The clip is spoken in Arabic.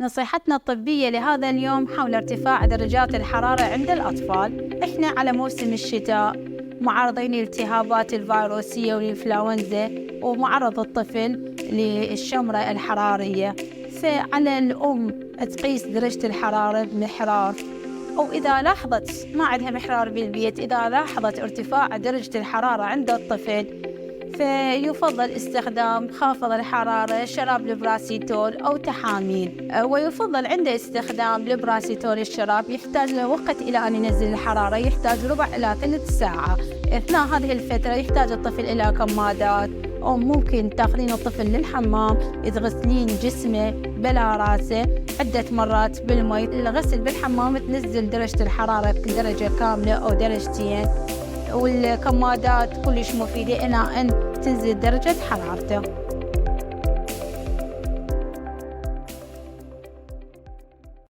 نصيحتنا الطبية لهذا اليوم حول ارتفاع درجات الحرارة عند الأطفال. إحنا على موسم الشتاء، معرضين للالتهابات الفيروسية والإنفلونزا، ومعرض الطفل للشمرة الحرارية. فعلى الأم تقيس درجة الحرارة بمحرار، أو إذا لاحظت ما عندها محرار بالبيت، إذا لاحظت ارتفاع درجة الحرارة عند الطفل فيفضل استخدام خافض الحرارة، شراب البراسيتول أو تحاميل. ويفضل عند استخدام البراسيتول الشراب يحتاج له وقت إلى أن ينزل الحرارة، يحتاج ربع إلى ثلث ساعة. أثناء هذه الفترة يحتاج الطفل إلى كمادات، أو ممكن تاخذين الطفل للحمام تغسلين جسمه بلا راسه عدة مرات بالماء. الغسل بالحمام تنزل درجة الحرارة درجة كاملة أو درجتين، والكمادات كلش مفيدة إلى أن تنزل درجة حرارته.